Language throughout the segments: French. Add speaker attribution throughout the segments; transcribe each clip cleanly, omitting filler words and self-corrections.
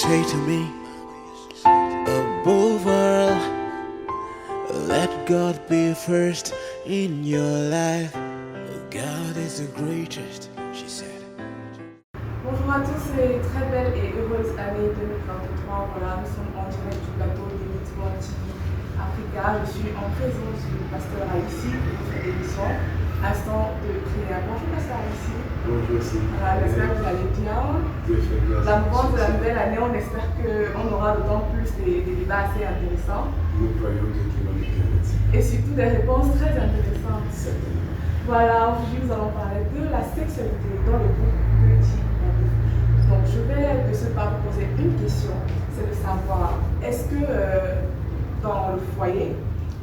Speaker 1: say to me, above all, let God be first in your life. God is the greatest, she said.
Speaker 2: Bonjour à tous et très belle et heureuse année 2023. Voilà, nous sommes en direct du plateau d'Elite One TV Africa. Je suis en présence du pasteur Haïssi pour cette émission Instant de prière. Bonjour pasteur Haïssi.
Speaker 3: Bonjour aussi.
Speaker 2: Voilà, j'espère que vous allez bien. La mouvance de la nouvelle année, on espère qu'on aura d'autant plus des débats assez intéressants.
Speaker 3: Nous croyons que Dieu va nous permettre.
Speaker 2: Et surtout des réponses très intéressantes.
Speaker 3: Certainement.
Speaker 2: Voilà, aujourd'hui nous allons parler de la sexualité dans le groupe de Petit. Donc je vais de ce pas vous poser une question, c'est de savoir, est-ce que dans le foyer,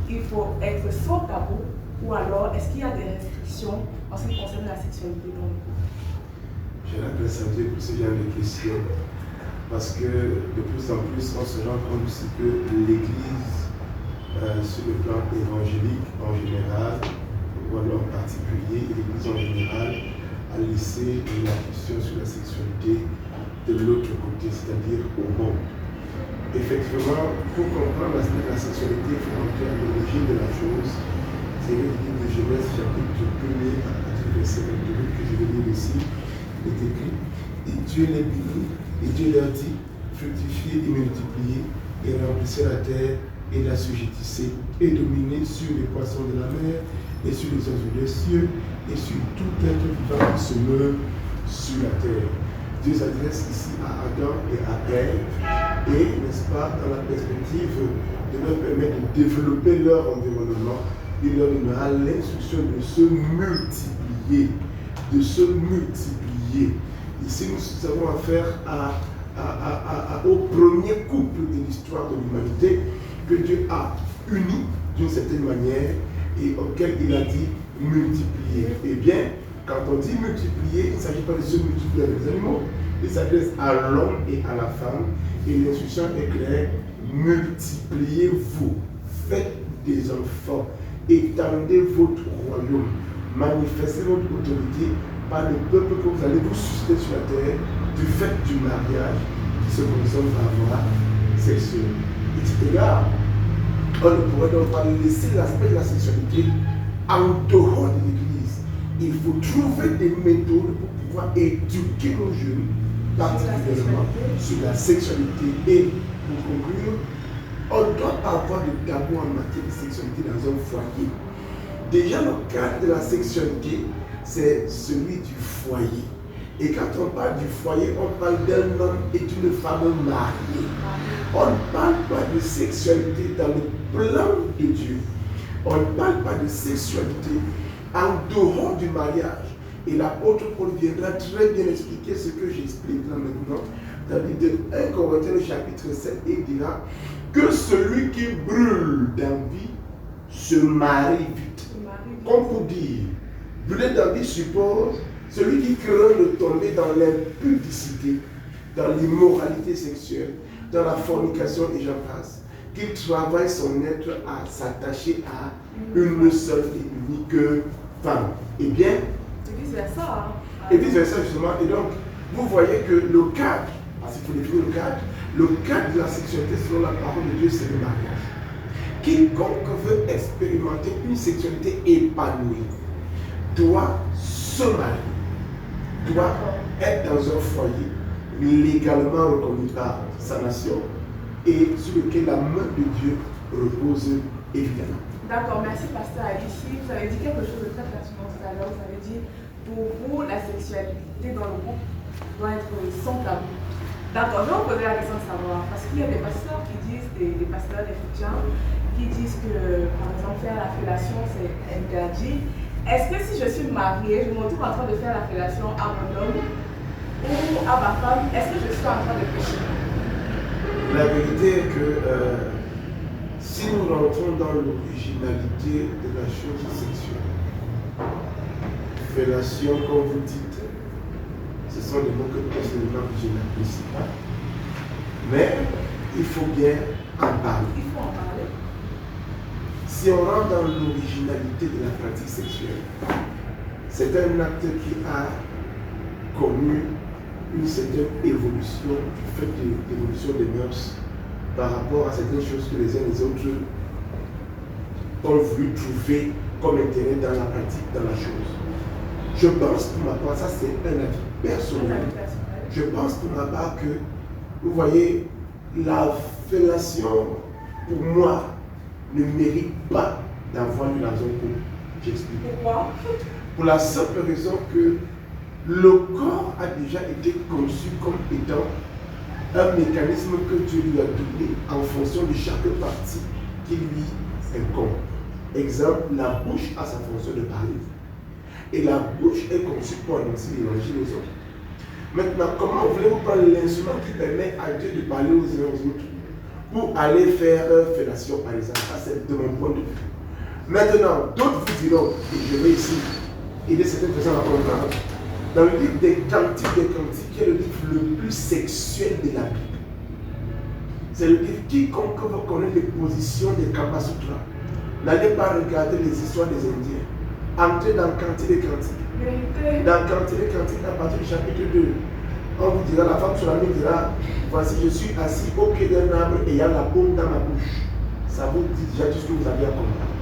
Speaker 2: il faut être sans tabou ou alors est-ce qu'il y a des restrictions en ce qui concerne la sexualité dans le groupe?
Speaker 3: J'ai l'impression pour ce genre de questions parce que de plus en plus on se rend compte aussi que l'Église, sur le plan évangélique en général, ou alors en particulier, et l'Église en général, a laissé la question sur la sexualité de l'autre côté, c'est-à-dire au monde. Effectivement, pour comprendre l'aspect de la sexualité, il faut rentrer à l'origine de la chose. C'est le livre de Genèse, chapitre 1er, à partir du verset 22 que je vais lire ici. Il est écrit, et Dieu les bénit, et Dieu leur dit, fructifiez et multipliez, et remplissez la terre, et l'assujettissez, et dominez sur les poissons de la mer, et sur les oiseaux des cieux, et sur tout être vivant qui se meurt sur la terre. Dieu s'adresse ici à Adam et à Ève, et, n'est-ce pas, dans la perspective de leur permettre de développer leur environnement, il leur donnera l'instruction de se multiplier, de se multiplier. Ici, nous avons affaire au premier couple de l'histoire de l'humanité que Dieu a uni d'une certaine manière et auquel il a dit multiplier. Eh bien, quand on dit multiplier, il ne s'agit pas de se multiplier avec les animaux. Il s'adresse à l'homme et à la femme. Et l'instruction est claire, multipliez-vous, faites des enfants, étendez votre royaume, manifestez votre autorité par le peuple que vous allez vous susciter sur la terre du fait du mariage qui se consomme par voie sexuelle. Et cet égard, on ne pourrait donc pas laisser l'aspect de la sexualité en dehors de l'Église. Il faut trouver des méthodes pour pouvoir éduquer nos jeunes, particulièrement sur la sexualité. Et pour conclure, on ne doit pas avoir de tabou en matière de sexualité dans un foyer. Déjà, le cadre de la sexualité, c'est celui du foyer. Et quand on parle du foyer, on parle d'un homme et d'une femme mariés. On ne parle pas de sexualité dans le plan de Dieu. On ne parle pas de sexualité en dehors du mariage. Et l'apôtre Paul viendra très bien expliquer ce que j'explique là maintenant dans le livre de 1 Corinthiens chapitre 7 et il dira que celui qui brûle d'envie se marie vite. Comme pour dire, brûler d'envie suppose celui qui craint de tomber dans l'impudicité, dans l'immoralité sexuelle, dans la fornication et j'en passe, qu'il travaille son être à s'attacher à une seule et unique femme. Eh bien,
Speaker 2: et vice-versa.
Speaker 3: Et vice-versa justement. Et donc, vous voyez que le cadre, parce qu'il faut définir le cadre de la sexualité selon la parole de Dieu, c'est le mariage. Quiconque veut expérimenter une sexualité épanouie doit se marier, doit être dans un foyer légalement reconnu par sa nation et sur lequel la main de Dieu repose évidemment.
Speaker 2: D'accord, merci pasteur Haïssi. Vous avez dit quelque chose de très pertinent tout à l'heure. Vous avez dit, pour vous, la sexualité dans le groupe doit être sans tabou. D'accord, je vais vous poser la question de savoir, parce qu'il y a des pasteurs qui disent, des pasteurs, des chrétiens, qui disent que, par exemple, faire la fellation, c'est interdit. Est-ce que si je suis mariée, je me retrouve en train de faire la fellation à mon homme ou à ma femme, est-ce que je suis en train de pécher?
Speaker 3: La vérité est que si nous rentrons dans l'originalité de la chose sexuelle, fellation, comme vous dites, ce sont des mots que personnellement je n'apprécie pas. Mais il faut bien en parler.
Speaker 2: Il faut en parler.
Speaker 3: Si on rentre dans l'originalité de la pratique sexuelle, c'est un acte qui a connu une certaine évolution du fait de l'évolution des mœurs par rapport à certaines choses que les uns et les autres ont voulu trouver comme intérêt dans la pratique, dans la chose. Je pense pour ma part, ça c'est un avis personnel, je pense pour ma part que, vous voyez, la fellation, pour moi, ne mérite pas d'avoir une raison pour. J'explique.
Speaker 2: Pourquoi?
Speaker 3: Pour la simple raison que le corps a déjà été conçu comme étant un mécanisme que Dieu lui a donné en fonction de chaque partie qui lui incombe. Exemple, la bouche a sa fonction de parler. Et la bouche est conçue pour annoncer l'évangile aux autres. Maintenant, comment voulez-vous prendre l'instrument qui permet à Dieu de parler aux uns aux autres pour aller faire fellation, par exemple? Ça, c'est de mon point de vue. Maintenant, d'autres vous diront, et je vais ici aider certaines personnes à comprendre, dans le livre des Cantiques, qui est le livre le plus sexuel de la Bible, c'est le livre quiconque veut connaître les positions des Kama Sutra. N'allez pas regarder les histoires des Indiens. Entrez dans Cantique des Cantiques. Dans Cantique des Cantiques, à partir du chapitre 2, on vous dira, la femme sur la nuit dira, voici, je suis assis au pied d'un arbre et il y a la paume dans ma bouche. Ça vous dit déjà tout ce que vous avez à comprendre.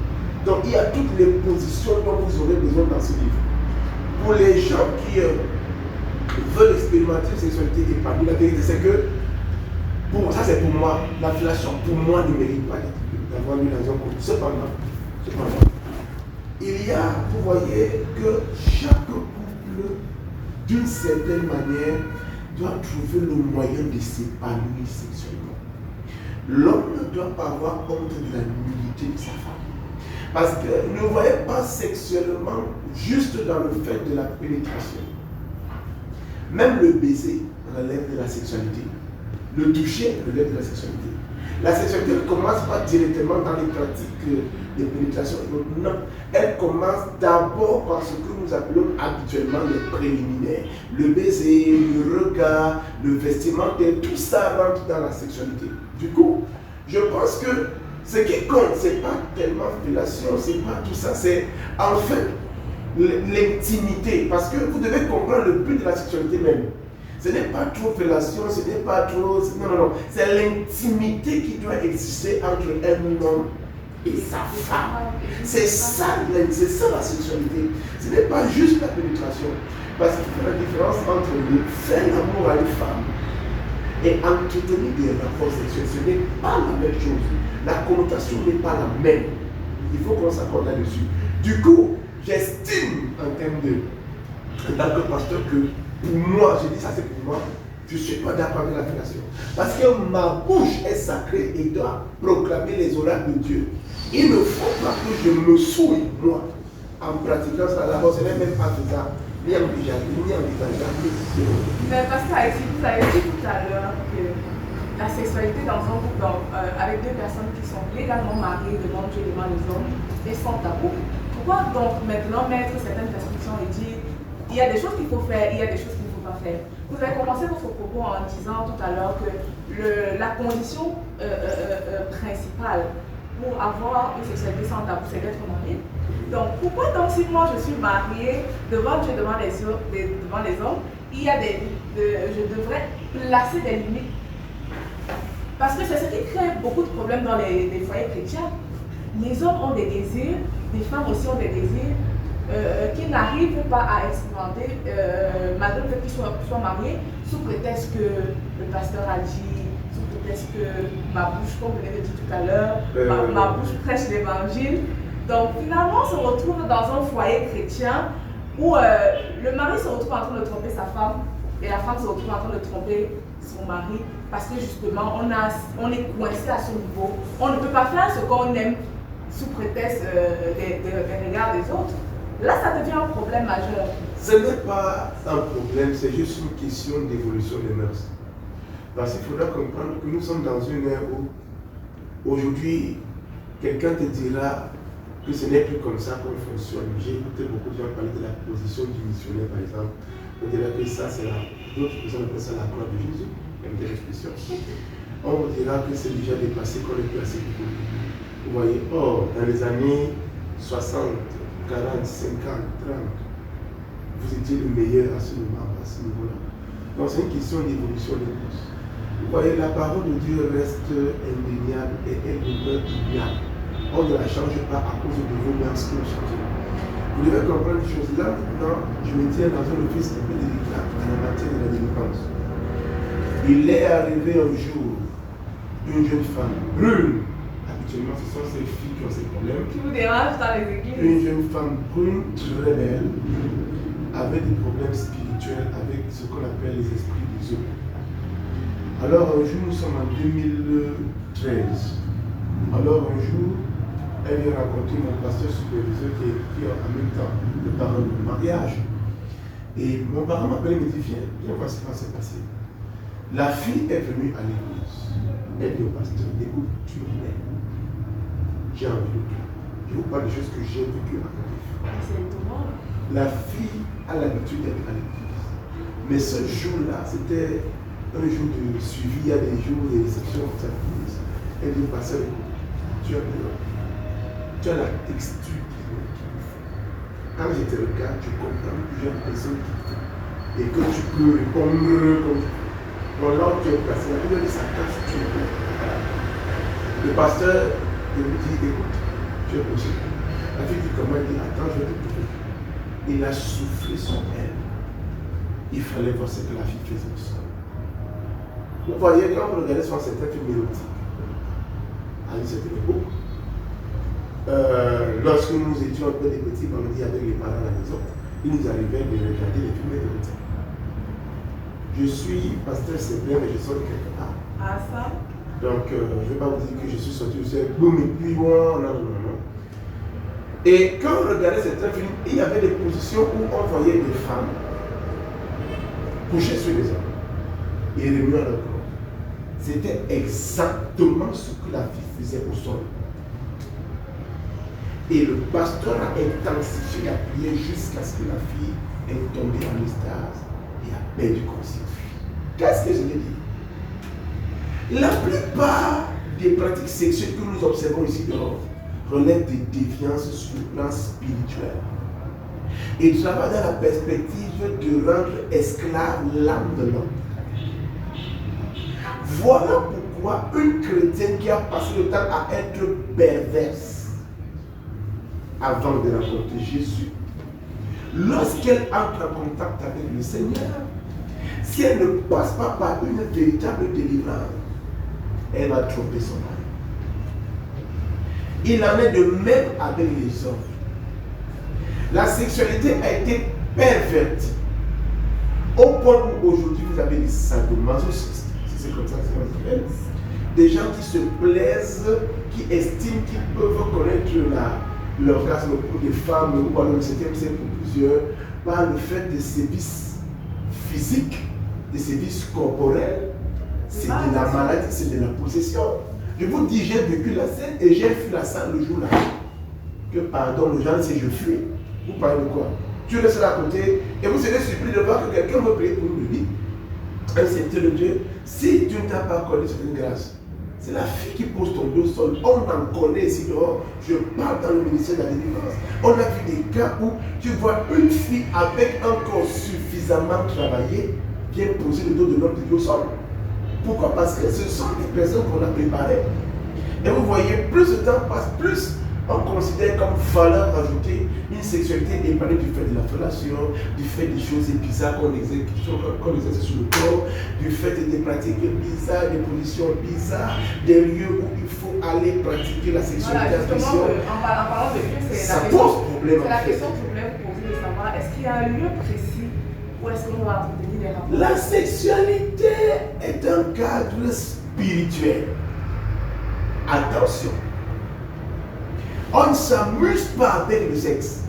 Speaker 3: Donc il y a toutes les positions dont vous aurez besoin dans ce livre. Pour les gens qui veulent expérimenter une sexualité épanouie, la vérité c'est que, ça c'est pour moi, la fellation pour moi ne mérite pas d'avoir une raison pour. Cependant, il y a, vous voyez, que chaque couple, d'une certaine manière, doit trouver le moyen de s'épanouir sexuellement. L'homme ne doit pas avoir honte de la nullité de sa femme. Parce que ne voyez pas sexuellement juste dans le fait de la pénétration. Même le baiser relève de la sexualité. Le toucher relève de la sexualité. La sexualité ne commence pas directement dans les pratiques de pénétration. Non, elle commence d'abord par ce que nous appelons habituellement les préliminaires. Le baiser, le regard, le vestimentaire, tout ça rentre dans la sexualité. Du coup, je pense que ce qui compte, ce n'est pas tellement fellation, ce n'est pas tout ça, c'est en fait l'intimité. Parce que vous devez comprendre le but de la sexualité même. Ce n'est pas trop fellation, ce n'est pas trop. Non. C'est l'intimité qui doit exister entre un homme et sa femme. C'est ça la sexualité. Ce n'est pas juste la pénétration. Parce qu'il y a la différence entre faire l'amour à une femme et entretenir des rapports sexuels. Ce n'est pas la même chose. La connotation n'est pas la même. Il faut qu'on s'accorde là-dessus. Du coup, j'estime en termes de, en tant que pasteur, que pour moi, je dis ça c'est pour moi, je ne suis pas d'accord avec la fellation. Parce que ma bouche est sacrée et doit proclamer les oracles de Dieu. Il ne faut pas que je me souille, moi, en pratiquant ça. D'abord, ce n'est même pas faisable, ni envisageable, ni envisageable.
Speaker 2: Mais parce que vous avez dit tout à l'heure que la sexualité dans un couple avec deux personnes qui sont légalement mariées devant Dieu, devant les hommes, et sans tabou, pourquoi donc maintenant mettre certaines restrictions et dire il y a des choses qu'il faut faire, il y a des choses qu'il ne faut pas faire? Vous avez commencé votre propos en disant tout à l'heure que la condition principale pour avoir une sexualité sans tabou, c'est d'être marié. Donc pourquoi donc si moi je suis mariée devant Dieu, devant les hommes, il y a je devrais placer des limites? Parce que c'est ce qui crée beaucoup de problèmes dans les foyers chrétiens. Les hommes ont des désirs, les femmes aussi ont des désirs qui n'arrivent pas à expérimenter malgré le fait qu'ils soient mariés, sous prétexte que le pasteur a dit, sous prétexte que ma bouche, comme vous l'avez dit tout à l'heure, ma bouche prêche l'évangile. Donc finalement, on se retrouve dans un foyer chrétien où le mari se retrouve en train de tromper sa femme et la femme se retrouve en train de tromper son mari parce que justement on est coincé à ce niveau. On ne peut pas faire ce qu'on aime sous prétexte des regards des autres. Là, ça devient un problème majeur.
Speaker 3: Ce n'est pas un problème, c'est juste une question d'évolution des mœurs. Parce qu'il faudra comprendre que nous sommes dans une ère où aujourd'hui, quelqu'un te dira que ce n'est plus comme ça qu'on fonctionne. J'ai écouté beaucoup de gens parler de la position du missionnaire, par exemple. On dirait que ça, c'est d'autres personnes appellent ça la croix de Jésus, une telle expression. On vous dira que c'est déjà dépassé, qu'on est placé pour tout. Vous voyez, or, dans les années 60, 40, 50, 30, vous étiez le meilleur à ce moment, à ce niveau-là. Donc c'est une question d'évolution de tous. Vous voyez, la parole de Dieu reste indéniable et elle demeure immuable. On ne la change pas à cause de vous-même ce que vous changez. Vous devez comprendre une chose. Là, maintenant, je me tiens dans un office un peu délicat en la matière de la délinquance. Il est arrivé un jour, une jeune femme brune. Habituellement, ce sont ces filles qui ont ces problèmes.
Speaker 2: Qui vous dérange dans les églises?
Speaker 3: Une jeune femme brune, très belle, avec des problèmes spirituels, avec ce qu'on appelle les esprits des eaux. Alors un jour, nous sommes en 2013. Alors un jour, elle vient rencontrer mon pasteur superviseur qui est en même temps le parent de mon mariage. Et mon parent m'appelle et me dit, viens voir ce qui va se passer. La fille est venue à l'église. Elle dit au pasteur, écoute, tu m'aimes. J'ai envie de toi. Je vous parle des choses que j'ai vécues à côté.
Speaker 2: C'est étonnant.
Speaker 3: La fille a l'habitude d'être à l'église. Mais ce jour-là, c'était un jour de suivi, il y a des jours de réception comme ça. Elle dit, pasteur, tu as peur. Tu as la texture qui me kiffe. Quand je te regarde, tu comprends que j'ai une personne qui te et que tu peux répondre comme bon, là où tu es placé, la Bible dit ça casse, tu es bon. Le pasteur, il lui dit, écoute, tu es posé. La fille dit comment? Il dit, attends, je vais te prouver. Il a soufflé sur elle. Il fallait voir ce que la fille faisait au sol. Vous voyez, quand vous regardez sur certains films érotiques, à une certaine époque, lorsque nous étions un peu des petits bandits avec les parents à la maison, il nous arrivait de regarder les films érotiques. Je suis pasteur Sébastien, mais je sors de quelque part.
Speaker 2: Ah, ça?
Speaker 3: Donc, je ne vais pas vous dire que je suis sorti aussi avec boum et puis non, non, non, non. Et quand on regardait certains films, il y avait des positions où on voyait des femmes coucher sur les hommes et remuer leur corps. C'était exactement ce que la fille faisait au sol. Et le pasteur a intensifié la prière jusqu'à ce que la fille est tombée en extase et a perdu conscience. Qu'est-ce que je veux dire? La plupart des pratiques sexuelles que nous observons ici dehors relèvent des déviances sur le plan spirituel. Et travaillent dans la perspective de rendre esclave l'âme de l'homme. Voilà pourquoi une chrétienne qui a passé le temps à être perverse avant de rencontrer Jésus, lorsqu'elle entre en contact avec le Seigneur, si elle ne passe pas par une véritable délivrance, elle va tromper son âme. Il en est de même avec les hommes. La sexualité a été pervertie au point où aujourd'hui vous avez des sadomasochistes, c'est comme ça que ça s'appelle, des gens qui se plaisent, qui estiment qu'ils peuvent connaître l'orgasme pour des femmes ou alors le septième sexe pour plusieurs par le fait de sévices physiques, de sévices corporels. C'est de la maladie, c'est de la possession. Je vous dis, j'ai vécu la scène et j'ai fui la salle le jour-là. Que pardon, le genre, c'est je fuis. Vous parlez de quoi? Tu restes là à côté et vous serez surpris de voir que quelqu'un veut prier pour une vie. Un serviteur de Dieu, si tu ne t'as pas accordé cette grâce, c'est la fille qui pose ton dos au sol. On en connaît ici dehors. Je parle dans le ministère de la délivrance. On a vu des cas où tu vois une fille avec un corps suffisamment travaillé vient poser le dos de l'homme au sol. Pourquoi? Parce que ce sont des personnes qu'on a préparées. Et vous voyez, plus le temps passe, plus on considère comme valeur ajoutée une sexualité épanouie du fait de la fellation, du fait des choses bizarres qu'on exerce sur le corps, du fait des pratiques bizarres, des positions bizarres, des lieux où il faut aller pratiquer la sexualité.
Speaker 2: Voilà, justement, en parlant de lieu, c'est la question que je voulais vous poser de savoir, est-ce qu'il y a un lieu précis où est-ce qu'on va entretenir des rapports?
Speaker 3: La sexualité est un cadre spirituel. Attention. On ne s'amuse pas avec le sexe.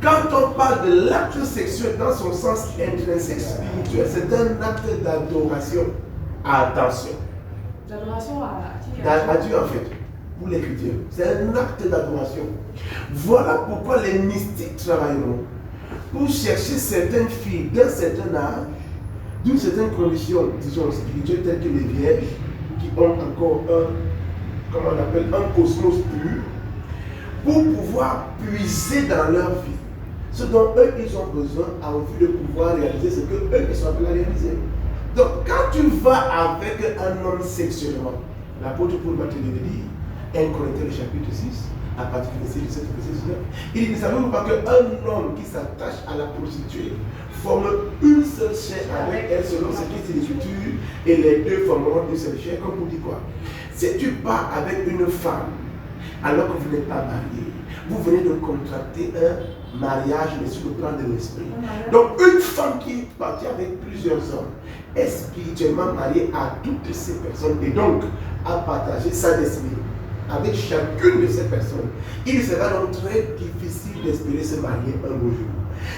Speaker 3: Quand on parle de l'acte sexuel dans son sens intrinsèque spirituel, c'est un acte d'adoration. Attention.
Speaker 2: D'adoration à qui?
Speaker 3: À Dieu en fait, pour les chrétiens. C'est un acte d'adoration. Voilà pourquoi les mystiques travailleront pour chercher certaines filles d'un certain âge, d'une certaine condition, disons spirituelle, telles que les vierges, qui ont encore comment on appelle, un cosmos pur, pour pouvoir puiser dans leur vie Ce dont eux, ils ont besoin en vue de pouvoir réaliser ce que eux, ils sont appelés à réaliser. Donc, quand tu vas avec un homme sexuellement, l'apôtre Paul va te le dire, 1 Corinthiens chapitre 6, à partir du verset 17 au verset 19, il dit, ne savez-vous pas qu'un homme qui s'attache à la prostituée forme une seule chair avec elle selon ce qui est dit l'Écriture, et les deux formeront une seule chair, comme vous dites quoi? Si tu pars avec une femme, alors que vous n'êtes pas marié, vous venez de contracter un mariage, mais sur le plan de l'esprit. Donc, une femme qui est partie avec plusieurs hommes est spirituellement mariée à toutes ces personnes et donc a partagé sa destinée avec chacune de ces personnes. Il sera donc très difficile d'espérer se marier un beau jour.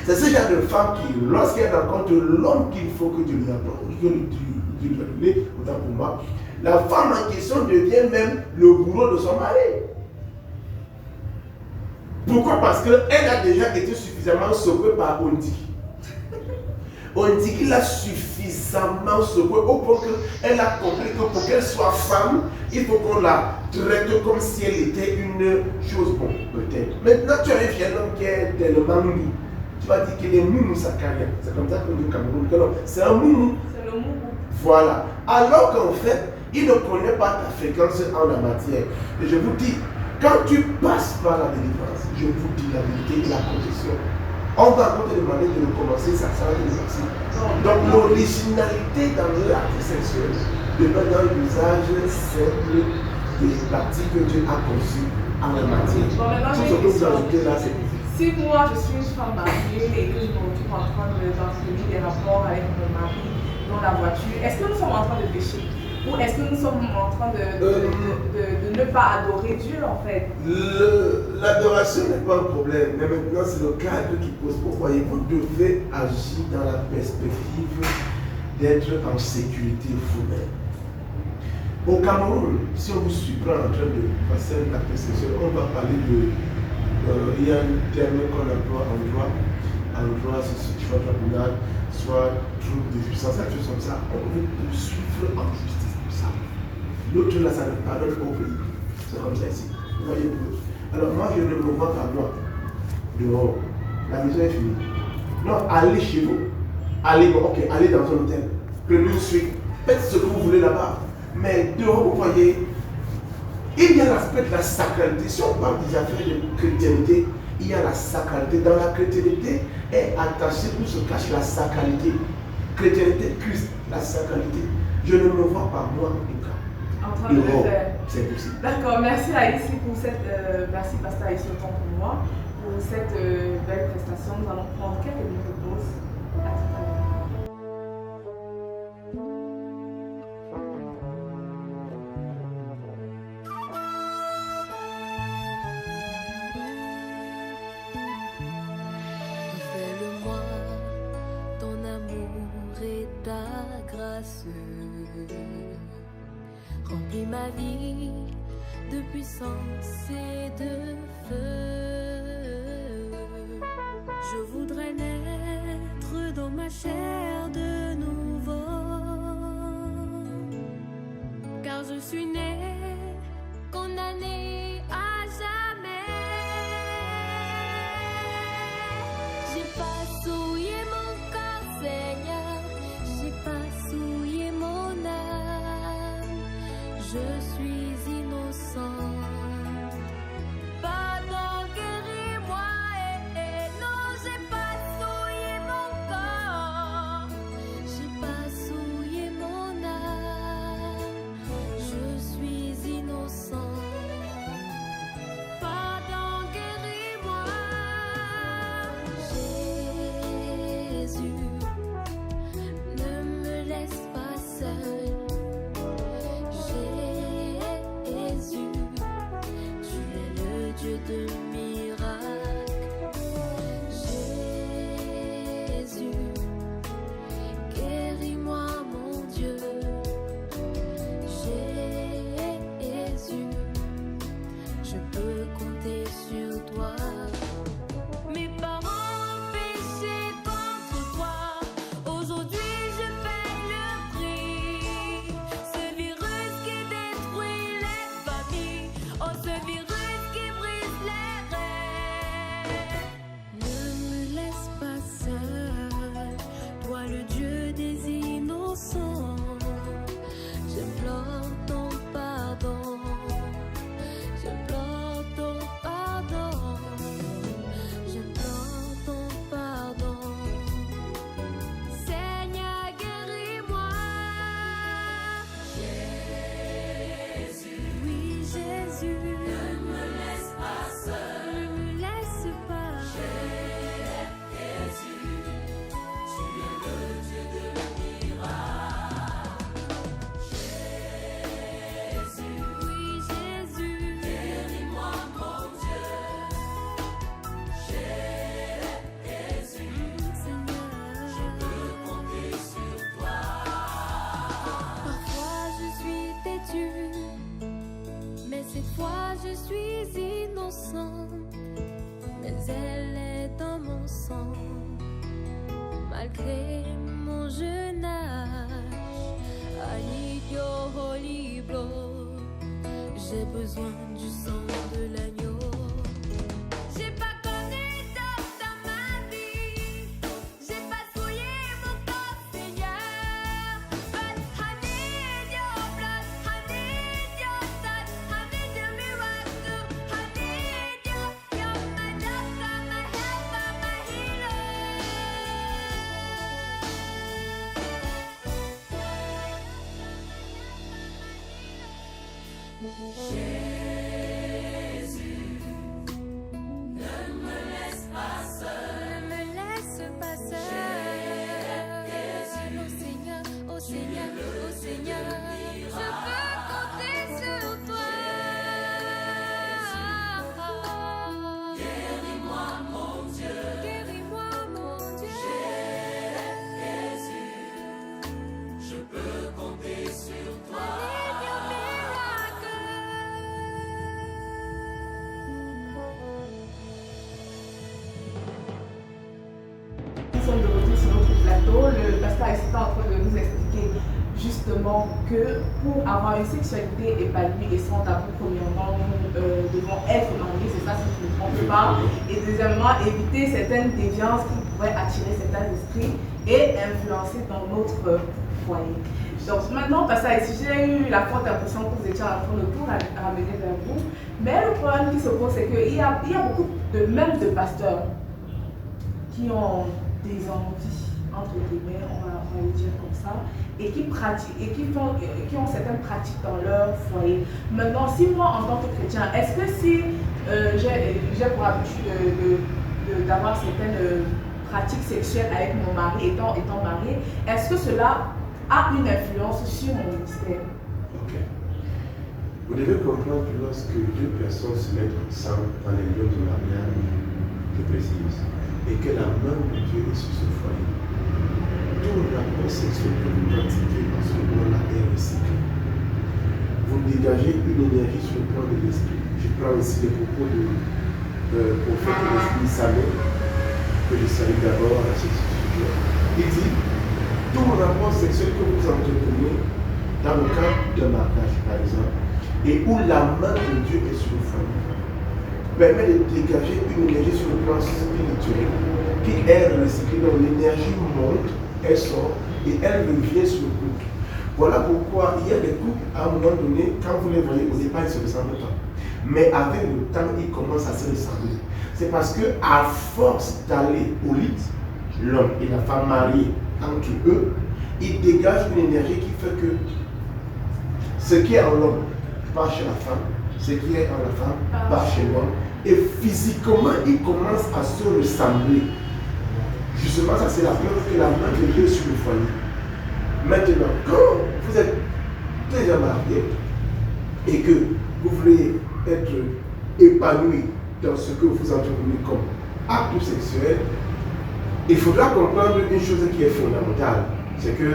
Speaker 3: C'est ce genre de femme qui, lorsqu'elle rencontre l'homme qu'il faut que Dieu lui apporte, que Dieu lui a donné, autant pour moi, la femme en question devient même le bourreau de son mari. Pourquoi? Parce qu'elle a déjà été suffisamment sauvée par Ondiki. Ondiki l'a suffisamment sauvée au point qu'elle a compris que pour qu'elle soit femme, il faut qu'on la traite comme si elle était une chose bon, peut-être. Maintenant, tu arrives chez un homme qui est tellement mou. Tu vas dire qu'il est mou sa carrière. C'est comme ça qu'on dit au Cameroun. Non, c'est un mou.
Speaker 2: C'est le mou.
Speaker 3: Voilà. Alors qu'en fait, il ne connaît pas ta fréquence en la matière. Et je vous dis, quand tu passes par la délivrance, je vous dis la vérité et la protection. On va encore te demander de recommencer, ça sera de merci. Donc l'originalité dans l'acte sexuel demeure dans l'usage simple des pratiques que Dieu a conçues en la matière. Tout ce que vous ajoutez là, c'est difficile.
Speaker 2: Si moi je suis une femme mariée et que je me retrouve en train d'entretenir des rapports avec mon mari dans la voiture, est-ce que nous sommes en train de pécher? Ou est-ce que nous sommes en train de ne pas adorer Dieu en fait?
Speaker 3: L'adoration n'est pas un problème, mais maintenant c'est le cadre qui pose. Pourquoi vous devez agir dans la perspective d'être en sécurité vous-même. Au Cameroun, si on vous surprend en train de passer un acte sexuel, on va parler de... il y a un terme qu'on emploie en droit, soit tribunal, soit trouble de puissance, quelque chose comme ça. On veut poursuivre en justice. L'autre là, ça ne pardonne pas au pays. C'est comme ça ici. Vous voyez vous. Alors moi, je ne me vois pas moi. Dehors. La maison est finie. Non, allez chez vous. Allez, bon, ok, allez dans un hôtel. Prenez une suite. Faites ce que vous voulez là-bas. Mais dehors, vous voyez, il y a l'aspect de la sacralité. Si on parle des affaires de chrétienté, il y a la sacralité. Dans la chrétienté est attachée où se cache la sacralité. Chrétienté, Christ, la sacralité. Je ne me vois pas moi en tout cas.
Speaker 2: En train de le faire.
Speaker 3: C'est possible.
Speaker 2: D'accord, merci Aïssi pour cette merci Pasteur Aïssi autant pour moi pour cette belle prestation. Nous allons prendre quelques minutes de pause. À tout à l'heure.
Speaker 4: Révèle-moi ton amour et ta grâce. Remplis ma vie de puissance et de feu. Je voudrais naître dans ma chair de nouveau, car je suis né condamné à jamais. J'ai pas souillé mon corps, Seigneur, j'ai pas souillé mon âme. Je suis innocent. Pardon, guéris-moi. Non, j'ai pas souillé mon corps. J'ai pas souillé mon âme. Je suis innocent. Pardon, guéris-moi. Jésus, ne me laisse pas seul. Jésus,
Speaker 2: Nous sommes de retour sur notre plateau. Le pasteur est en train de nous expliquer justement que pour avoir une sexualité épanouie et sans tabou, premièrement, nous devons être mariés, c'est ça si je ne me trompe pas. Et deuxièmement, éviter certaines déviances qui pourraient attirer certains esprits et influencer dans notre foyer. Donc maintenant, pasteur, si j'ai eu la forte impression que vous étiez en train de tout ramener vers vous, mais le problème qui se pose, c'est qu'il y a beaucoup même de pasteurs qui ont des envies, entre guillemets, on va le dire comme ça, et qui pratiquent, et qui ont certaines pratiques dans leur foyer. Maintenant, si moi, en tant que chrétien, est-ce que si j'ai pour habitude d'avoir certaines pratiques sexuelles avec mon mari, étant marié, est-ce que cela a une influence sur mon ministère?
Speaker 3: Ok. Vous devez comprendre que lorsque deux personnes se mettent ensemble dans les lieux de mariage, je précise, et que la main de Dieu est sur ce foyer, tout rapport sexuel que vous pratiquez en ce moment-là est recyclé. Vous dégagez une énergie sur le plan de l'esprit. Je prends ici les propos du prophète de l'esprit Samuel, que je salue d'abord à ce sujet. Il dit, tout rapport sexuel que vous entretenez dans le cadre d'un mariage, par exemple, et où la main de Dieu est sur le foyer, permet de dégager une énergie sur le plan spirituel qui est recyclée. Donc l'énergie monte, elle sort et elle revient sur le couple. Voilà pourquoi il y a des couples, à un moment donné, quand vous les voyez, au départ, ils ne se ressemblent pas. Mais avec le temps, ils commencent à se ressembler. C'est parce que à force d'aller au lit, l'homme et la femme mariés entre eux, ils dégagent une énergie qui fait que ce qui est en l'homme part chez la femme, ce qui est en la femme part chez l'homme. Et physiquement, ils commencent à se ressembler. Justement, ça c'est la preuve que la main de Dieu est sur le foyer. Maintenant, quand vous êtes déjà marié et que vous voulez être épanoui dans ce que vous entretenez comme acte sexuel, il faudra comprendre une chose qui est fondamentale. C'est que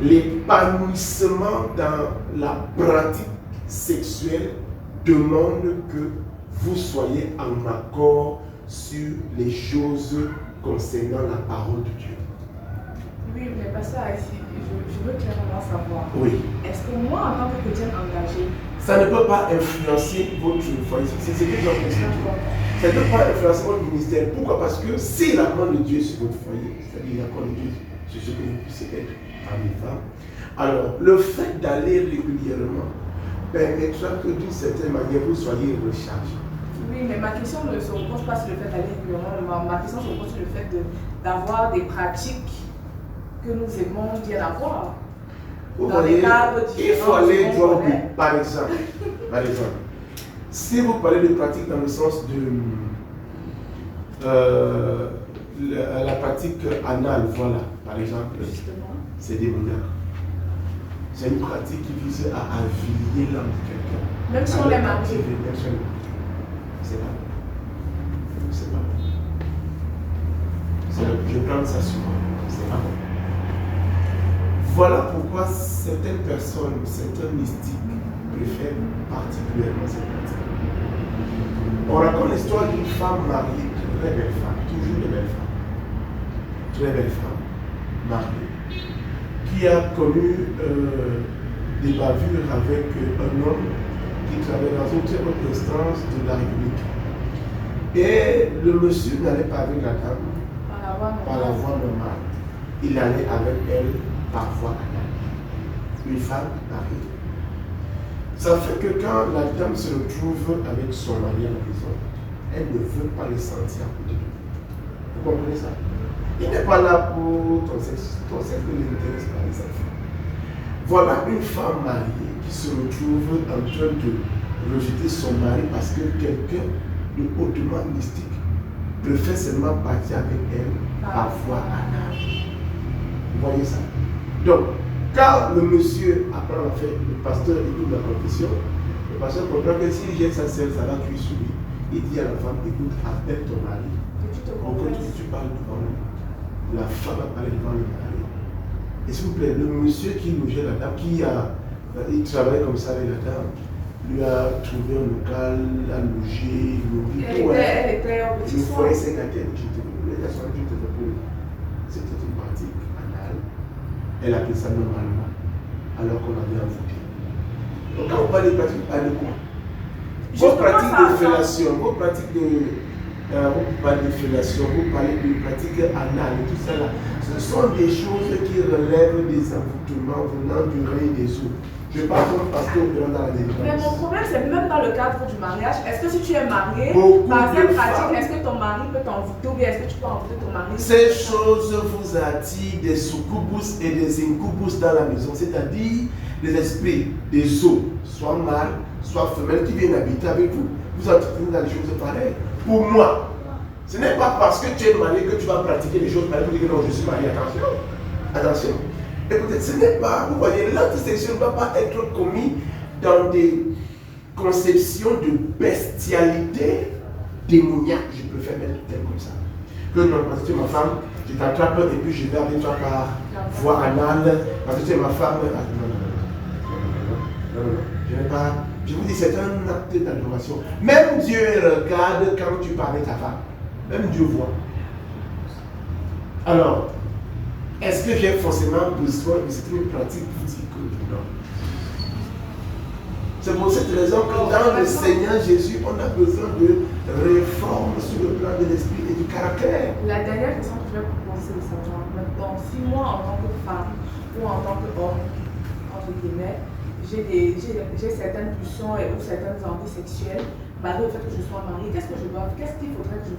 Speaker 3: l'épanouissement dans la pratique sexuelle demande que vous soyez en accord sur les choses concernant la parole de Dieu.
Speaker 2: Oui, mais pas ça ici. Je veux clairement savoir.
Speaker 3: Oui.
Speaker 2: Est-ce que moi, en tant que chrétienne engagée,
Speaker 3: ça ne peut pas influencer votre foyer. C'est ce que j'en explique. Ça ne peut pas influencer votre ministère. Pourquoi? Parce que si la main de Dieu sur votre foyer, c'est-à-dire l'accord de Dieu sur ce que vous puissiez être parmi les femmes, alors le fait d'aller régulièrement permettra que d'une certaine manière vous soyez rechargé.
Speaker 2: Oui, mais ma question ne se repose pas sur le fait d'aller régulièrement. Ma question se repose sur le fait d'avoir des pratiques que nous aimons bien avoir.
Speaker 3: Vous
Speaker 2: Dans
Speaker 3: voyez,
Speaker 2: des cadres
Speaker 3: il faut
Speaker 2: différents.
Speaker 3: aller droit au but. Par exemple, si vous parlez de pratique dans le sens de la pratique anale, voilà, par exemple, c'est démoniaque. C'est une pratique qui vise à affilier l'âme de quelqu'un.
Speaker 2: Même si on est marié.
Speaker 3: C'est pas. C'est pas. Je prends ça sur moi. C'est pas bon. Voilà pourquoi certaines personnes, certains mystiques préfèrent particulièrement cette pratique. On raconte l'histoire d'une femme mariée, une très belle femme, toujours de belle femme. Très belle femme, mariée, qui a connu des bavures avec un homme qui travaillait dans une très haute instance de la République. Et le monsieur n'allait pas avec la dame par la voie normale. Il allait avec elle par voie anale. Une femme mariée. Ça fait que quand la dame se retrouve avec son mari à la maison, elle ne veut pas le sentir à côté de lui. Vous comprenez ça? Il n'est pas là pour ton sexe. Ton sexe ne l'intéresse pas, les enfants. Voilà une femme mariée qui se retrouve en train de rejeter son mari parce que quelqu'un de hautement mystique préfère seulement partir avec elle parfois à l'âge. Vous voyez ça? Donc, quand le monsieur apprend en fait, le pasteur écoute la confession, le pasteur comprend que s'il jette sa selle, ça va cuire sur lui. Il dit à la femme, écoute, appelle ton mari pour que tu parles devant lui. La femme a parlé devant le mari. Et s'il vous plaît, le monsieur qui logeait la dame, il travaillait comme ça avec la dame, lui a trouvé un local, l'a logé,
Speaker 2: elle était au petit
Speaker 3: le
Speaker 2: soin.
Speaker 3: foyer cinquantaine, c'était une pratique anale. Elle appelait ça normalement, alors qu'on avait envoûté. Donc quand on parle de pratique, on parle de quoi? Vos pratiques de fellation, vos pratiques de... vous parlez de fellation, vous parlez de pratiques anales, tout ça là. Ce sont des choses qui relèvent des envoûtements venant du règne des eaux. Je parle comme pasteur dans la délivrance.
Speaker 2: Mais mon problème, c'est même dans le cadre du mariage. Est-ce que si tu es marié,
Speaker 3: Beaucoup
Speaker 2: par
Speaker 3: de
Speaker 2: cette
Speaker 3: femmes.
Speaker 2: pratique, est-ce que ton mari peut t'envoûter ou bien est-ce que tu peux envoûter ton mari?
Speaker 3: Ces choses vous attirent des succubus et des incubus dans la maison, c'est-à-dire des esprits, des eaux, soit mâles, soit femelles, qui viennent habiter avec vous. Vous entretenez dans les choses pareilles. Pour moi, ce n'est pas parce que tu es marié que tu vas pratiquer des choses pareilles pour dire que non, je suis marié. Attention. Attention. Écoutez, ce n'est pas, vous voyez, l'antisélection ne doit pas être commis dans des conceptions de bestialité démoniaque. Je préfère mettre le terme comme ça. Que non, parce que tu es ma femme, je t'attrape et puis je vais avec toi par voie anale, parce que tu es ma femme. Ah, non, je n'ai pas. Je vous dis, c'est un acte d'adoration. Même Dieu regarde quand tu parles avec ta femme. Même Dieu voit. Alors, est-ce que j'ai forcément besoin de cette pratique physique? Non. C'est pour cette raison que dans le Seigneur Jésus, on a besoin de réformes sur le plan de l'esprit et du caractère.
Speaker 2: La dernière question que je vais vous poser, c'est de savoir maintenant, si moi en tant que femme ou en tant qu'homme, entre guillemets, j'ai certaines pulsions ou certaines envies sexuelles, malgré le fait que je sois mariée, qu'est-ce qu'il faudrait que je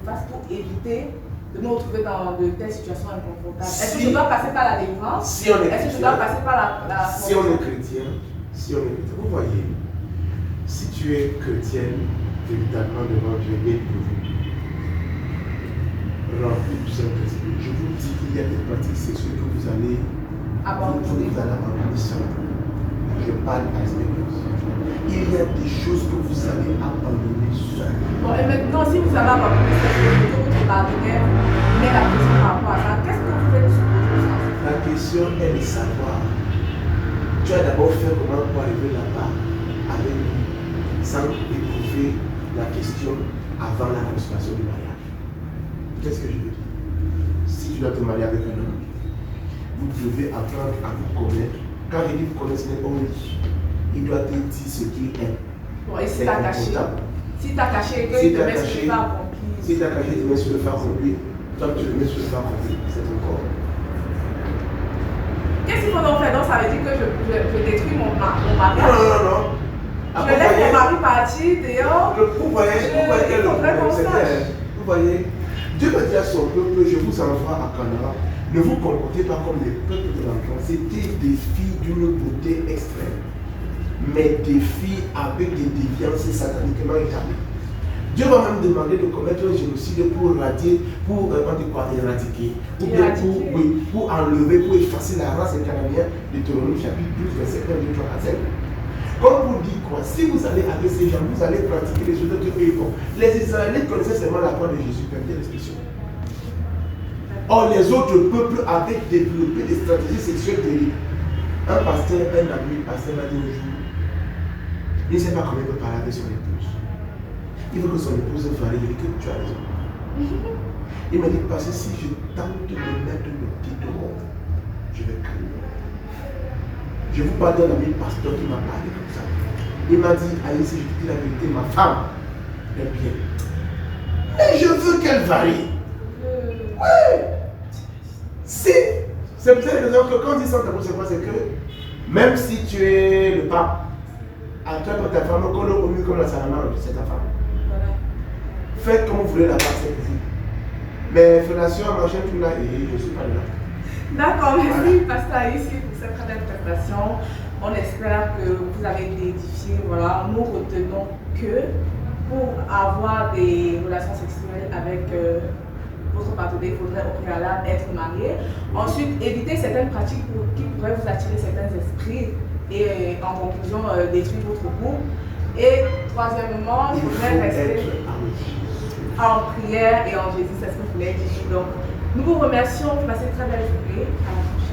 Speaker 2: fasse pour éviter de me retrouver dans de telles situations inconfortables? Est-ce que je dois passer par la délivrance?
Speaker 3: Si on est
Speaker 2: Est-ce que je dois passer par la
Speaker 3: si on est chrétien, vous voyez, si tu es chrétienne, véritablement devant Dieu, bien prouvé, rempli du Saint-Esprit, je vous dis qu'il y a des pratiques sexuelles que vous allez abandonner simplement. Je parle à l'expérience. Il y a des choses que vous allez abandonner seul.
Speaker 2: Bon, et maintenant, si vous avez abandonné cette chose, que votre partenaire met la question par rapport à ça, qu'est-ce que vous faites sur votre sens?
Speaker 3: La question est de savoir. Tu as d'abord fait comment pour arriver là-bas avec lui, sans éprouver la question avant la consommation du mariage. Qu'est-ce que je veux dire? Si tu dois te marier avec un homme, vous devez apprendre à vous connaître. Quand il dit vous connaissez, ce n'est pas un lit. Il doit te dire ce qu'il aime.
Speaker 2: Bon, et si t'as caché? Si t'as caché, que
Speaker 3: si
Speaker 2: tu te mets sur le phare accompli.
Speaker 3: Si t'as caché, tu te mets sur le phare accompli. Toi, tu te mets sur le phare accompli. C'est ton corps.
Speaker 2: Qu'est-ce qu'il faut donc faire? Donc ça veut dire que je détruis mon mariage?
Speaker 3: Non.
Speaker 2: Je laisse mon mari partir dehors.
Speaker 3: Vous voyez, Dieu me dit à son peuple, je vous envoie à Canaan. Ne vous comportez pas comme les peuples de l'enfant. C'était des filles d'une beauté extrême, mais des filles avec des déviances sataniquement établies. Dieu va même demander de commettre un génocide pour éradiquer, ou bien pour enlever, pour effacer la race cananéenne, Deutéronome chapitre 12, verset 1, 2, 3 à 5. Comme vous dites quoi, si vous allez avec ces gens, vous allez pratiquer les choses que eux font. Les Israélites connaissaient seulement la croix de Jésus, perdez l'expression. Or, les autres peuples avaient développé des stratégies sexuelles terribles. Un pasteur, un ami, pasteur m'a dit un jour, il ne sait pas comment il peut parler avec son épouse. Il veut que son épouse varie, il dit que tu as raison. Il m'a dit, parce que si je tente de mettre le pied dehors, je vais calmer. Je vous parle d'un ami pasteur qui m'a parlé comme ça. Il m'a dit, allez, si je te dis la vérité, ma femme est bien. Mais je veux qu'elle varie. Oui. C'est pour cette raison que quand on dit sans tabou, c'est quoi? C'est que même si tu es le pape, attrape ta femme, colle au mieux comme la salamandre, c'est ta femme.
Speaker 2: Voilà.
Speaker 3: Faites comme vous voulez la part, c'est pour vous. Mais fellation, machin, tout là, et je ne suis pas là.
Speaker 2: D'accord, merci Pasteur ici pour cette très belle prestation. On espère que vous avez été édifiés. Voilà, nous retenons que pour avoir des relations sexuelles avec votre partenaire, il faudrait au préalable être marié. Ensuite, éviter certaines pratiques qui pourraient vous attirer certains esprits et en conclusion détruire votre couple. Et troisièmement, il faudrait rester en prière et en Jésus, c'est ce que vous voulez dire. Donc, nous vous remercions, vous passez une très belle journée. À la prochaine.